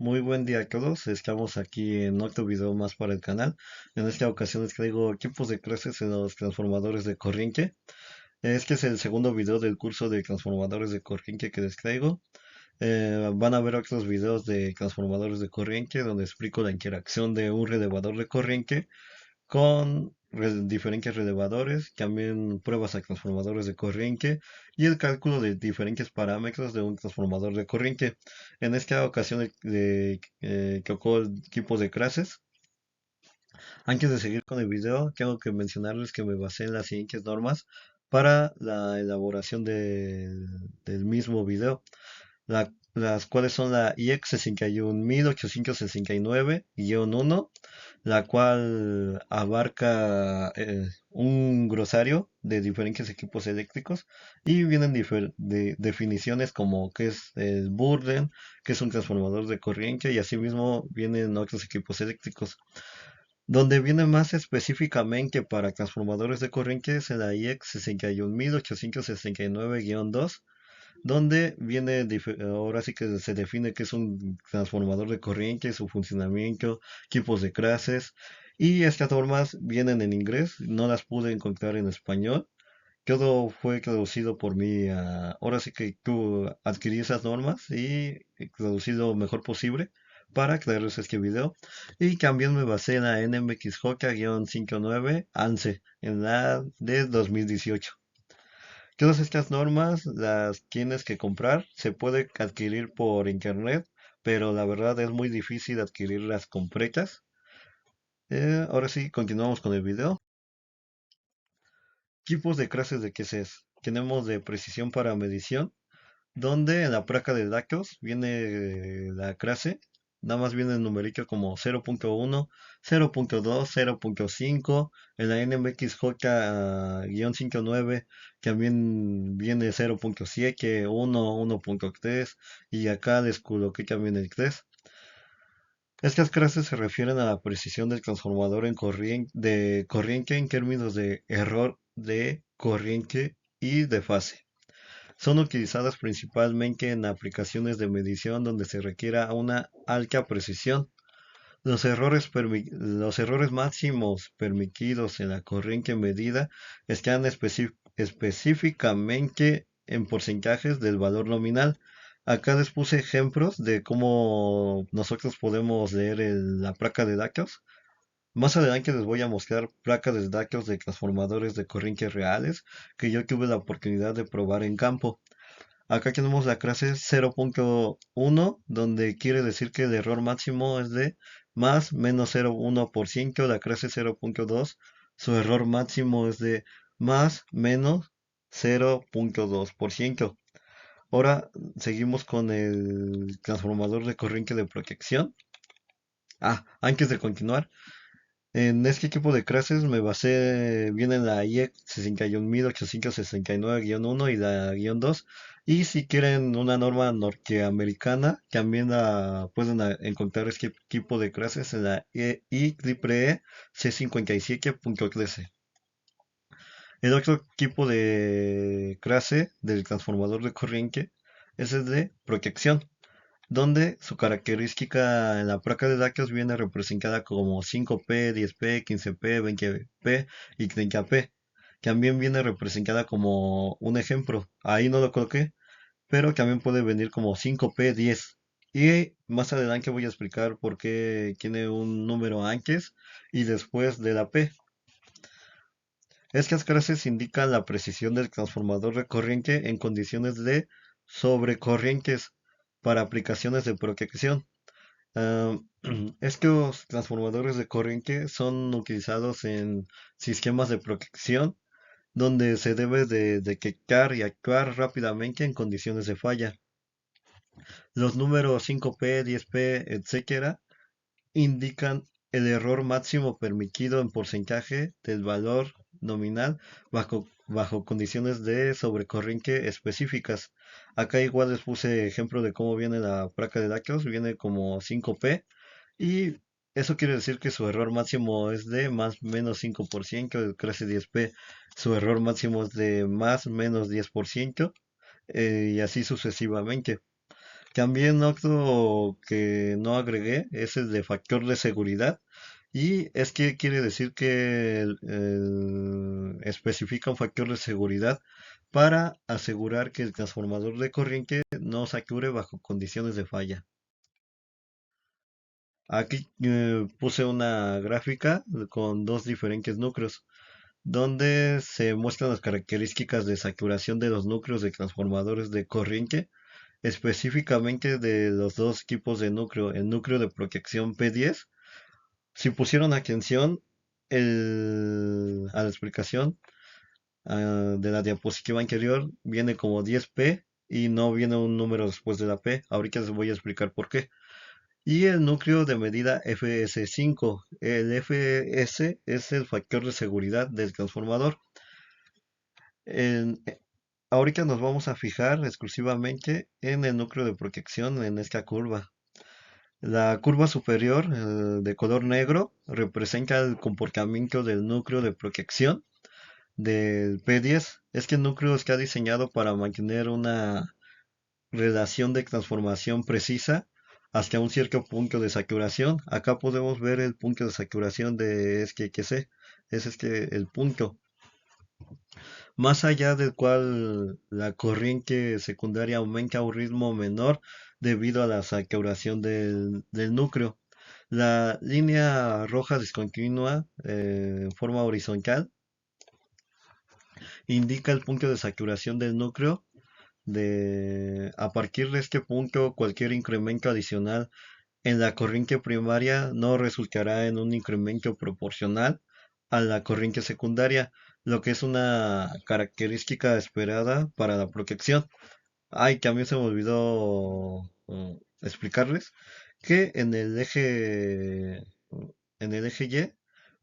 Muy buen día a todos. Estamos aquí en otro video más para el canal. En esta ocasión les traigo equipos de clases en los transformadores de corriente. Este es el segundo video del curso de transformadores de corriente que les traigo. Van a ver otros videos de transformadores de corriente donde explico la interacción de un relevador de corriente con diferentes relevadores, también pruebas a transformadores de corriente y el cálculo de diferentes parámetros de un transformador de corriente. En esta ocasión tocó el tipo de clases. Antes de seguir con el video, tengo que mencionarles que me basé en las siguientes normas para la elaboración del mismo video, las cuales son la IEC 61869-1, la cual abarca un glosario de diferentes equipos eléctricos y vienen definiciones como qué es el burden, qué es un transformador de corriente y asimismo vienen otros equipos eléctricos. Donde viene más específicamente para transformadores de corriente es en la IEC 61869-2, donde ahora sí que se define qué es un transformador de corriente, su funcionamiento, tipos de clases, y estas normas vienen en inglés, no las pude encontrar en español. Todo fue traducido por mí. Ahora sí que tú adquirí esas normas y traducí lo mejor posible para crearles este video. Y también me basé en la NMXJ-59 ANSE, en la de 2018. Todas estas normas las tienes que comprar, se puede adquirir por internet, pero la verdad es muy difícil adquirirlas completas. Ahora sí, continuamos con el video. Tipos de clases de QCs. Tenemos de precisión para medición, donde en la placa de datos viene la clase, nada más viene el numerito como 0.1, 0.2, 0.5, en la NMXJ-59 también viene 0.7, 1, 1.3 y acá les coloqué también el 3. Estas clases se refieren a la precisión del transformador de corriente en términos de error de corriente y de fase. Son utilizadas principalmente en aplicaciones de medición donde se requiera una alta precisión. Los errores máximos permitidos en la corriente medida están específicamente en porcentajes del valor nominal. Acá les puse ejemplos de cómo nosotros podemos leer la placa de datos. Más adelante les voy a mostrar placas de datos de transformadores de corriente reales que yo tuve la oportunidad de probar en campo. Acá tenemos la clase 0.1, donde quiere decir que el error máximo es de más menos 0.1%. La clase 0.2, su error máximo es de más menos 0.2%. Ahora seguimos con el transformador de corriente de protección. Antes de continuar, en este tipo de clases me basé bien en la IEC 61869-1 y la -2. Y si quieren una norma norteamericana, también la pueden encontrar este tipo de clases en la IEEE C57.13. El otro tipo de clase del transformador de corriente es el de protección, donde su característica en la placa de datos viene representada como 5P, 10P, 15P, 20P y 30P. También viene representada como un ejemplo, ahí no lo coloqué, pero también puede venir como 5P, 10. Y más adelante voy a explicar por qué tiene un número antes y después de la P. Estas clases indican la precisión del transformador de corriente en condiciones de sobrecorrientes para aplicaciones de protección. Ah, Estos transformadores de corriente son utilizados en sistemas de protección donde se debe de detectar y actuar rápidamente en condiciones de falla. Los números 5P, 10P, etcétera, indican el error máximo permitido en porcentaje del valor nominal bajo condiciones de sobrecorriente específicas. Acá igual les puse ejemplo de cómo viene la placa de datos, viene como 5P y eso quiere decir que su error máximo es de más menos 5%, de clase 10P su error máximo es de más menos 10%, y así sucesivamente. También otro que no agregué es el de factor de seguridad. Y es que quiere decir que especifica un factor de seguridad para asegurar que el transformador de corriente no sature bajo condiciones de falla. Aquí puse una gráfica con dos diferentes núcleos, donde se muestran las características de saturación de los núcleos de transformadores de corriente, específicamente de los dos tipos de núcleo, el núcleo de protección P10. Si pusieron atención a la explicación de la diapositiva anterior, viene como 10P y no viene un número después de la P. Ahorita les voy a explicar por qué. Y el núcleo de medida FS5. El FS es el factor de seguridad del transformador. En- eh, Ahorita nos vamos a fijar exclusivamente en el núcleo de protección en esta curva. La curva superior de color negro representa el comportamiento del núcleo de protección del P10. Este núcleo está diseñado para mantener una relación de transformación precisa hasta un cierto punto de saturación. Acá podemos ver el punto de saturación de este que sé, es este el punto, más allá del cual la corriente secundaria aumenta a un ritmo menor debido a la saturación del núcleo. La línea roja discontinua en forma horizontal indica el punto de saturación del núcleo. A partir de este punto, cualquier incremento adicional en la corriente primaria no resultará en un incremento proporcional a la corriente secundaria, lo que es una característica esperada para la protección. Ay, también se me olvidó explicarles que en el eje Y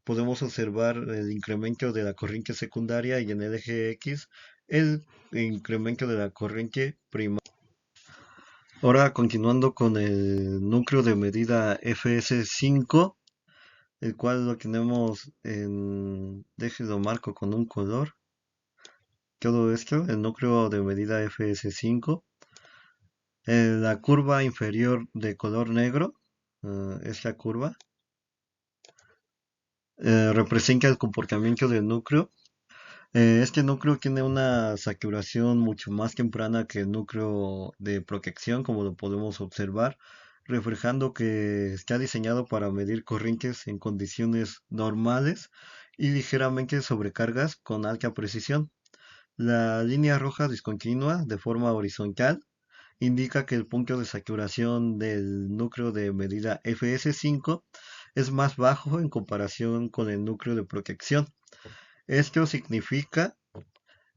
podemos observar el incremento de la corriente secundaria y en el eje X el incremento de la corriente primaria. Ahora continuando con el núcleo de medida FS5, el cual lo tenemos déjenlo marco con un color. Todo esto, el núcleo de medida FS5. La curva inferior de color negro, esta curva, representa el comportamiento del núcleo. Este núcleo tiene una saturación mucho más temprana que el núcleo de protección, como lo podemos observar, reflejando que está diseñado para medir corrientes en condiciones normales y ligeramente sobrecargas con alta precisión. La línea roja discontinua de forma horizontal indica que el punto de saturación del núcleo de medida FS5 es más bajo en comparación con el núcleo de protección. Esto significa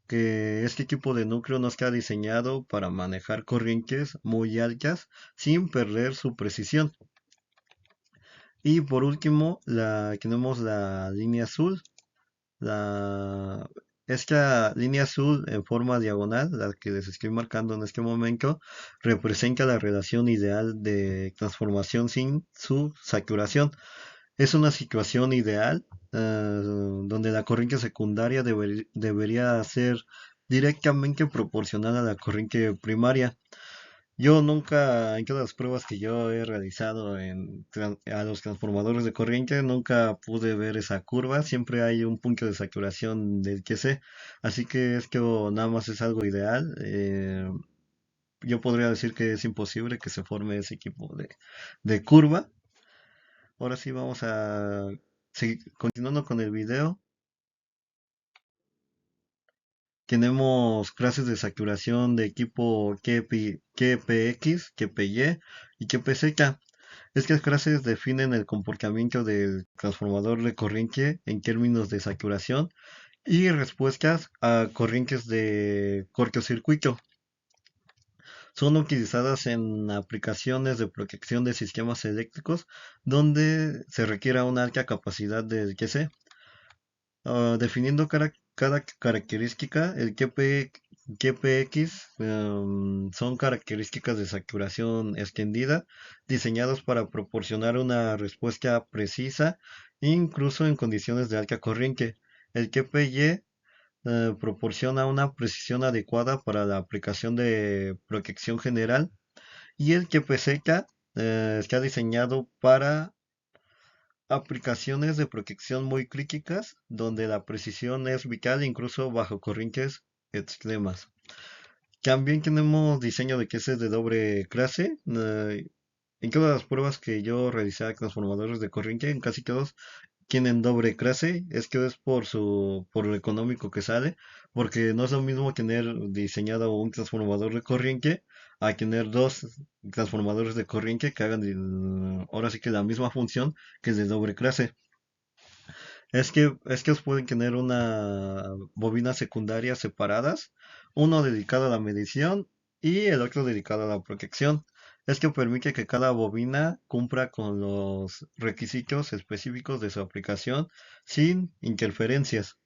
que este tipo de núcleo no está diseñado para manejar corrientes muy altas sin perder su precisión. Y por último, tenemos la línea azul. La, Esta línea azul en forma diagonal, la que les estoy marcando en este momento, representa la relación ideal de transformación sin su saturación. Es una situación ideal donde la corriente secundaria debería ser directamente proporcional a la corriente primaria. Yo nunca, en todas las pruebas que yo he realizado a los transformadores de corriente, nunca pude ver esa curva. Siempre hay un punto de saturación del que sé. Así que esto nada más es algo ideal. Yo podría decir que es imposible que se forme ese tipo de curva. Ahora sí vamos a seguir continuando con el video. Tenemos clases de saturación de equipo QPX, QPY y QPZ. Estas clases definen el comportamiento del transformador de corriente en términos de saturación y respuestas a corrientes de cortocircuito. Son utilizadas en aplicaciones de protección de sistemas eléctricos donde se requiera una alta capacidad de QC. Definiendo cada característica, el QPX son características de saturación extendida diseñados para proporcionar una respuesta precisa, incluso en condiciones de alta corriente. El QPY proporciona una precisión adecuada para la aplicación de protección general Y el que PSK está diseñado para aplicaciones de protección muy críticas, donde la precisión es vital incluso bajo corrientes extremas. También tenemos diseño de queses de doble clase. En todas las pruebas que yo realicé a transformadores de corriente, en casi todos tienen doble clase. Es que es por lo económico que sale, porque no es lo mismo tener diseñado un transformador de corriente a tener dos transformadores de corriente que hagan ahora sí que la misma función que es de doble clase. Es que os pueden tener una bobina secundaria separadas, uno dedicado a la medición y el otro dedicado a la protección. Es que permite que cada bobina cumpla con los requisitos específicos de su aplicación sin interferencias.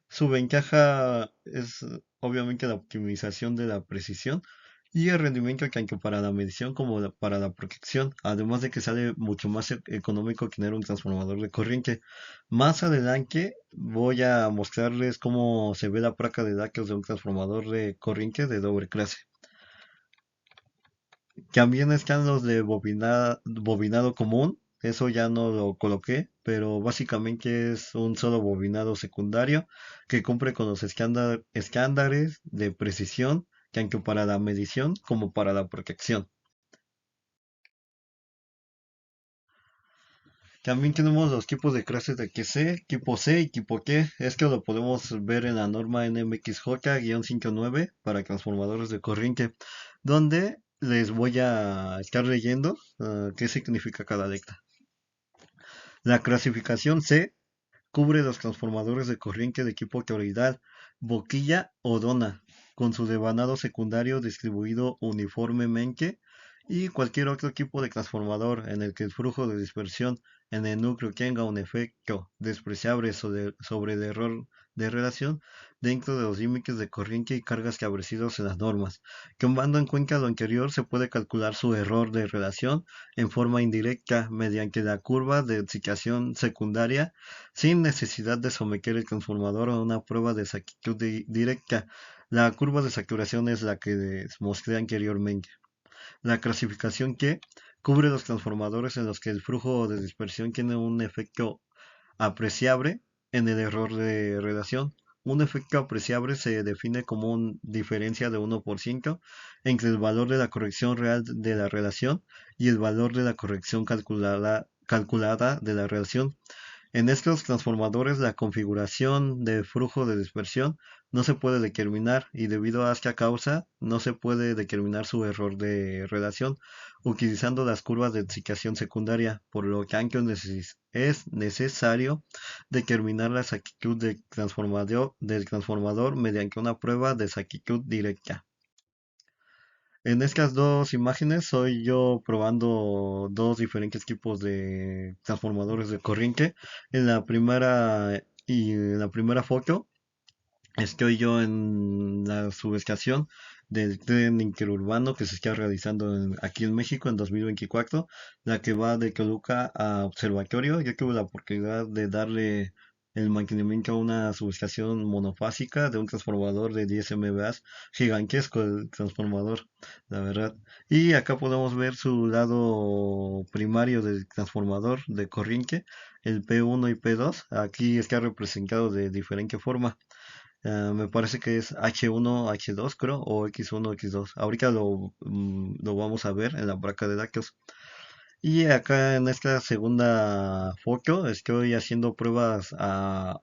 Su ventaja es obviamente la optimización de la precisión y el rendimiento tanto para la medición como para la protección, además de que sale mucho más económico tener un transformador de corriente. Más adelante voy a mostrarles cómo se ve la placa de datos de un transformador de corriente de doble clase. También están los de bobinado común, eso ya no lo coloqué, pero básicamente es un solo bobinado secundario que cumple con los estándares de precisión, tanto para la medición como para la protección. También tenemos los tipos de clases de QC, tipo C y tipo Q. Esto lo podemos ver en la norma NMXJ-59 para transformadores de corriente, donde les voy a estar leyendo qué significa cada letra. La clasificación C cubre los transformadores de corriente de tipo toroidal, boquilla o dona, con su devanado secundario distribuido uniformemente y cualquier otro tipo de transformador en el que el flujo de dispersión en el núcleo tenga un efecto despreciable sobre el error de relación dentro de los límites de corriente y carga establecidos en las normas. Tomando en cuenta lo anterior, se puede calcular su error de relación en forma indirecta mediante la curva de excitación secundaria sin necesidad de someter el transformador a una prueba de exactitud directa. La curva de saturación es la que les mostré anteriormente. La clasificación que cubre los transformadores en los que el flujo de dispersión tiene un efecto apreciable en el error de relación. Un efecto apreciable se define como una diferencia de 1% entre el valor de la corrección real de la relación y el valor de la corrección calculada de la relación. En estos transformadores la configuración de flujo de dispersión no se puede determinar y debido a esta causa no se puede determinar su error de relación utilizando las curvas de excitación secundaria, por lo tanto es necesario determinar la exactitud del transformador mediante una prueba de exactitud directa. En estas dos imágenes soy yo probando dos diferentes tipos de transformadores de corriente. En la primera foto estoy yo en la subestación del tren interurbano que se está realizando aquí en México en 2024, la que va de Toluca a Observatorio. Yo tuve la oportunidad de darle el mantenimiento a una subestación monofásica de un transformador de 10 MVA, gigantesco el transformador, la verdad. Y acá podemos ver su lado primario del transformador de corriente, el P1 y P2. Aquí está representado de diferente forma. Me parece que es H1, H2 creo, o X1, X2. Ahorita lo vamos a ver en la placa de datos. Y acá en esta segunda foto estoy haciendo pruebas a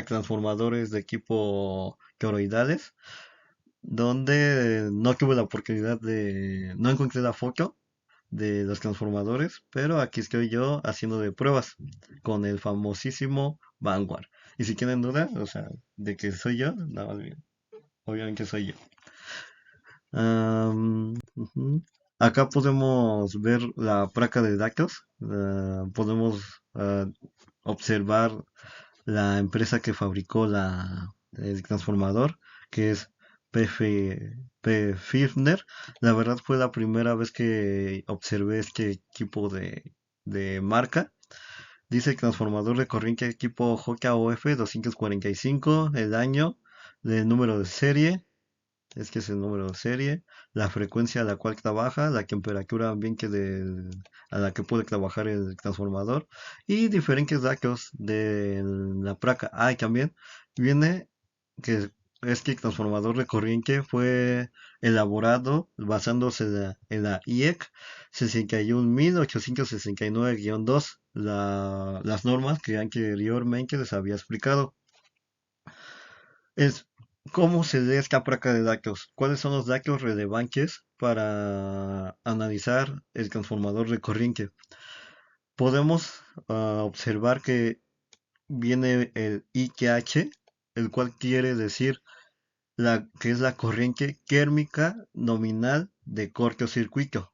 transformadores de equipo toroidales, donde no tuve la oportunidad no encontré la foto de los transformadores, pero aquí estoy yo haciendo de pruebas con el famosísimo Vanguard. Y si tienen duda, o sea, de que soy yo, nada más bien, obviamente soy yo. Ujú. Acá podemos ver la placa de datos, podemos observar la empresa que fabricó el transformador, que es Pfiffner. La verdad fue la primera vez que observé este tipo de marca. Dice transformador de corriente equipo JOF 245, el año, el número de serie es que es el número de serie, la frecuencia a la cual trabaja, la temperatura ambiente a la que puede trabajar el transformador y diferentes datos de la placa. Ah, y también viene que es que el transformador de corriente fue elaborado basándose en la IEC 61869-2, las normas que anteriormente les había explicado. Es cómo se lee esta placa de datos, cuáles son los datos relevantes para analizar el transformador de corriente. Podemos observar que viene el IKH, el cual quiere decir que es la corriente térmica nominal de cortocircuito,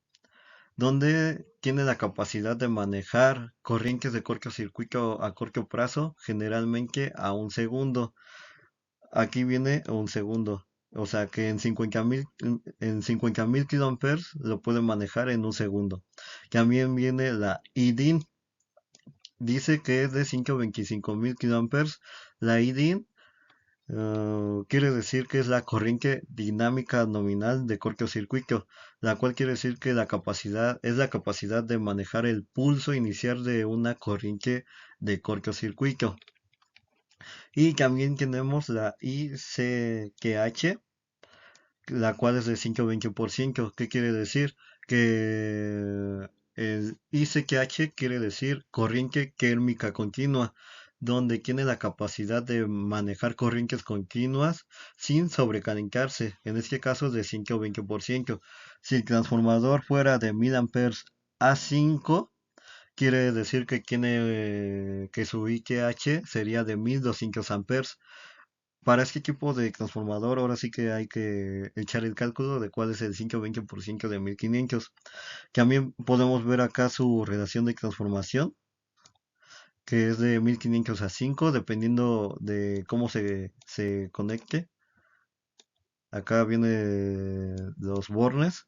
donde tiene la capacidad de manejar corrientes de cortocircuito a corto plazo, generalmente a un segundo. Aquí viene un segundo. O sea que en 50.000 kiloamperes lo puede manejar en un segundo. También viene la IDIN. Dice que es de 125.000 kiloamperes. La IDIN quiere decir que es la corriente dinámica nominal de cortocircuito, la cual quiere decir que es la capacidad de manejar el pulso inicial de una corriente de cortocircuito. Y también tenemos la ICQH, la cual es de 120%. ¿Qué quiere decir? Que el ICQH quiere decir corriente térmica continua, donde tiene la capacidad de manejar corrientes continuas sin sobrecalentarse. En este caso es de 120%. Si el transformador fuera de 1000 amperes a 5, quiere decir que que su IKH sería de 1200 amperes. Para este tipo de transformador, ahora sí que hay que echar el cálculo de cuál es el 120% de 1500. También podemos ver acá su relación de transformación, que es de 1500 a 5, dependiendo de cómo se conecte. Acá viene los bornes.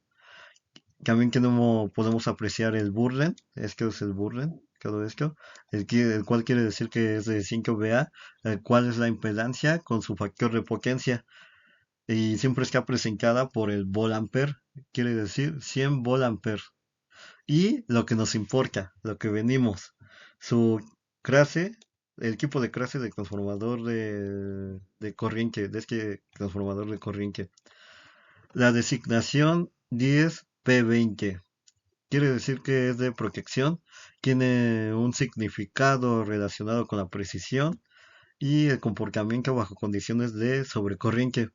También podemos apreciar el burden, esto es el burden, todo esto, el cual quiere decir que es de 5VA, el cual es la impedancia con su factor de potencia y siempre está presentada por el volt-ampere, quiere decir 100 volt-ampere. Y lo que nos importa, lo que venimos, su clase, el tipo de clase de transformador de corriente, de este transformador de corriente. La designación 10P20. Quiere decir que es de protección, tiene un significado relacionado con la precisión y el comportamiento bajo condiciones de sobrecorriente.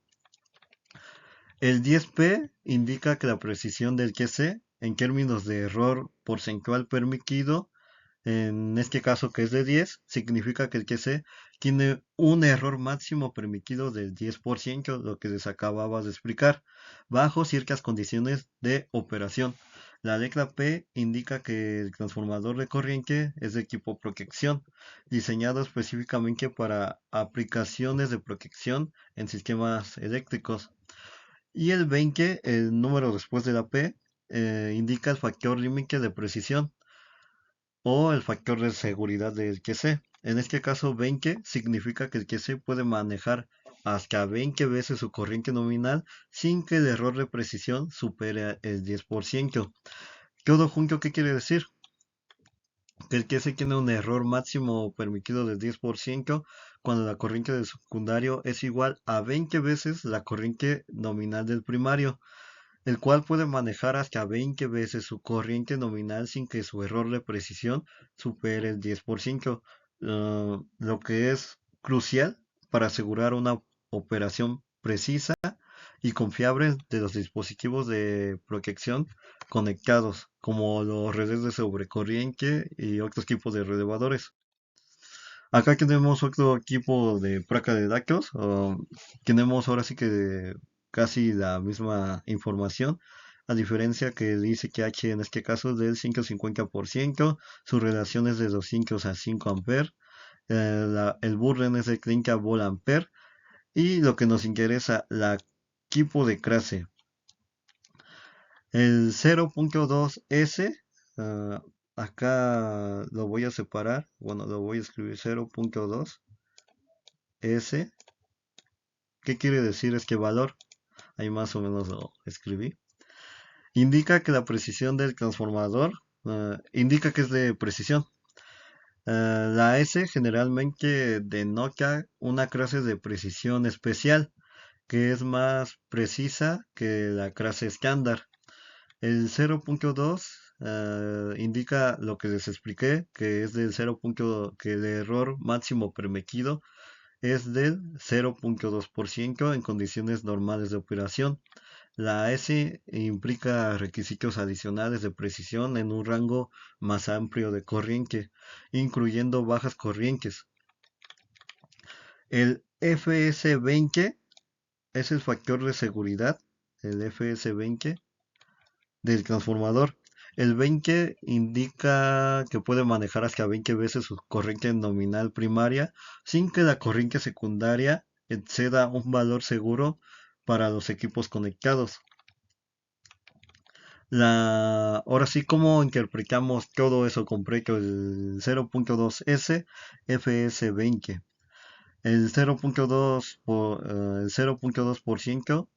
El 10P indica que la precisión del QC en términos de error porcentual permitido, en este caso que es de 10, significa que el QC tiene un error máximo permitido del 10%, lo que les acababa de explicar, bajo ciertas condiciones de operación. La letra P indica que el transformador de corriente es de tipo protección, diseñado específicamente para aplicaciones de protección en sistemas eléctricos. Y el 20, el número después de la P, indica el factor límite de precisión o el factor de seguridad del QC. En este caso, 20 significa que el QC puede manejar hasta 20 veces su corriente nominal sin que el error de precisión supere el 10%. Todo junto, ¿qué quiere decir? Que el QC tiene un error máximo permitido del 10% cuando la corriente del secundario es igual a 20 veces la corriente nominal del primario, el cual puede manejar hasta 20 veces su corriente nominal sin que su error de precisión supere el 10%, lo que es crucial para asegurar una operación precisa y confiable de los dispositivos de protección conectados, como los redes de sobrecorriente y otros tipos de relevadores. Acá tenemos otro tipo de placa de datos. Tenemos ahora sí que casi la misma información, a diferencia que dice que H en este caso es del 150%, su relación es de 200 a 5 amperes, el Burren es de 30 volt ampere y lo que nos interesa, la tipo de clase. El 0.2S, acá lo voy a separar, bueno, lo voy a escribir 0.2S. ¿Qué quiere decir este valor? ahí más o menos lo escribí. Indica que la precisión del transformador indica que es de precisión. La S generalmente denota una clase de precisión especial, que es más precisa que la clase estándar. El 0.2 indica lo que les expliqué, que es del 0. Que el error máximo permitido es del 0.2% en condiciones normales de operación. La S implica requisitos adicionales de precisión en un rango más amplio de corriente, incluyendo bajas corrientes. El FS20 es el factor de seguridad, el FS20 del transformador. El 20 indica que puede manejar hasta 20 veces su corriente nominal primaria sin que la corriente secundaria exceda un valor seguro para los equipos conectados. Ahora sí, ¿cómo interpretamos todo eso completo? El 0.2S FS20. El 0.2 el 0.2%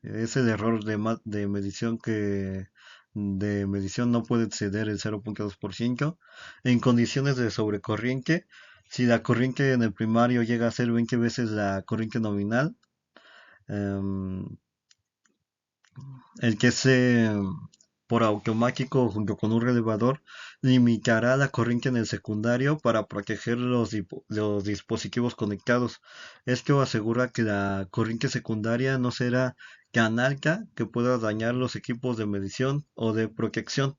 es el error de medición que de medición no puede exceder el 0.2%. En condiciones de sobrecorriente, si la corriente en el primario llega a ser 20 veces la corriente nominal, em, el que se por automático junto con un relevador limitará la corriente en el secundario para proteger los dispositivos conectados. Esto asegura que la corriente secundaria no será tan alta que pueda dañar los equipos de medición o de protección.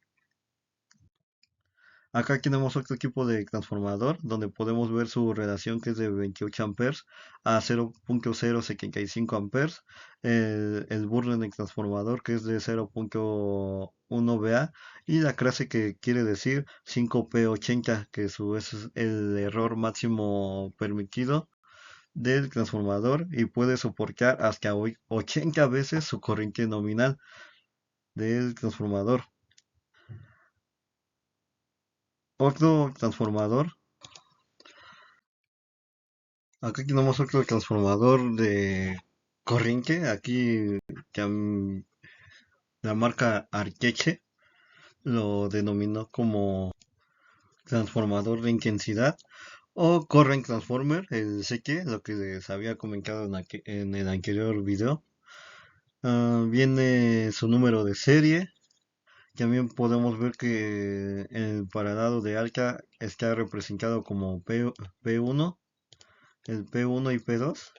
Acá tenemos otro tipo de transformador donde podemos ver su relación que es de 28 amperes a 0.075 amperes. El Burden transformador que es de 0.1 VA y la clase que quiere decir 5P80 que es el error máximo permitido del transformador y puede soportar hasta hoy 80 veces su corriente nominal del transformador. Otro transformador. Aquí tenemos otro transformador de corriente. Aquí la marca Arteche lo denominó como transformador de intensidad o Current Transformer, el CT, lo que les había comentado en el anterior video. Viene su número de serie. También podemos ver que el paralado de alta está representado como P1, el P1 y P2.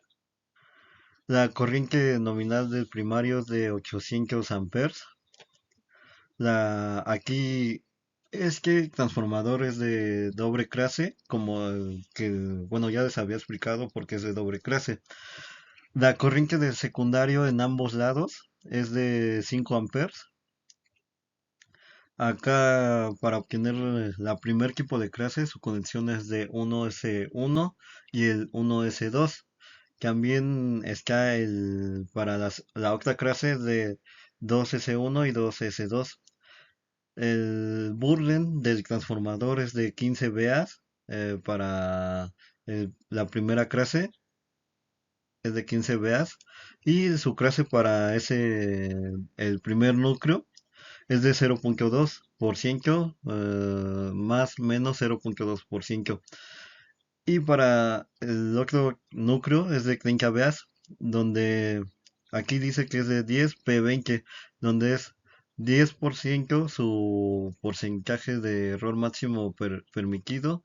La corriente nominal del primario es de 800 amperes. Aquí es que transformador es de doble clase, como el que, bueno, ya les había explicado porque es de doble clase. La corriente del secundario en ambos lados es de 5 amperes. Acá para obtener la primer tipo de clase su conexión es de 1S1 y el 1S2. También está para la otra clase de 2S1 y 2S2. El burden del transformador es de 15 VAs para la primera clase es de 15 VAs y su clase para el primer núcleo es de 0.2% más menos 0.2%. Y para el otro núcleo es de 30 VAs, donde aquí dice que es de 10 P20, donde es 10% su porcentaje de error máximo permitido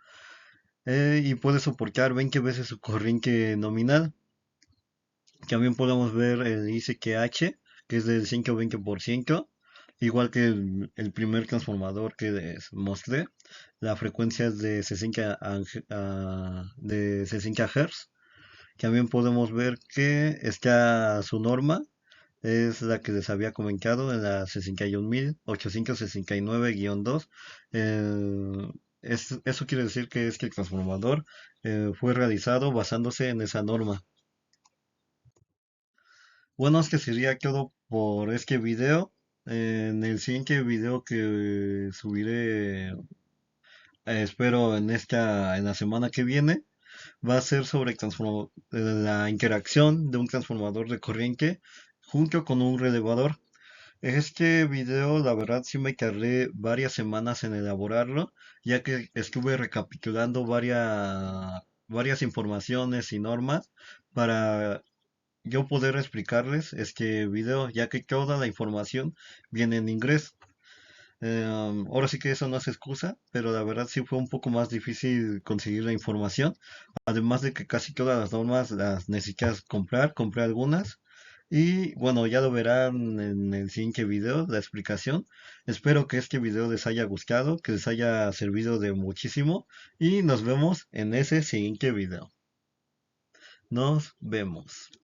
y puede soportar 20 veces su corriente nominal. También podemos ver el ICQH, que es del 120%, igual que el primer transformador que les mostré. La frecuencia es de 60 Hz. También podemos ver que está su norma, es la que les había comentado en la 61869-2. Eso quiere decir que este transformador fue realizado basándose en esa norma. Bueno, es que sería todo por este video. En el siguiente video que subiré, espero en la semana que viene, va a ser sobre la interacción de un transformador de corriente junto con un relevador. Este video, la verdad, sí me tardé varias semanas en elaborarlo, ya que estuve recapitulando varias informaciones y normas para yo poder explicarles este video, ya que toda la información viene en inglés. Ahora sí que eso no es excusa, pero la verdad sí fue un poco más difícil conseguir la información. Además de que casi todas las normas las necesitas comprar, compré algunas. Y bueno, ya lo verán en el siguiente video, la explicación. Espero que este video les haya gustado, que les haya servido de muchísimo. Y nos vemos en ese siguiente video. Nos vemos.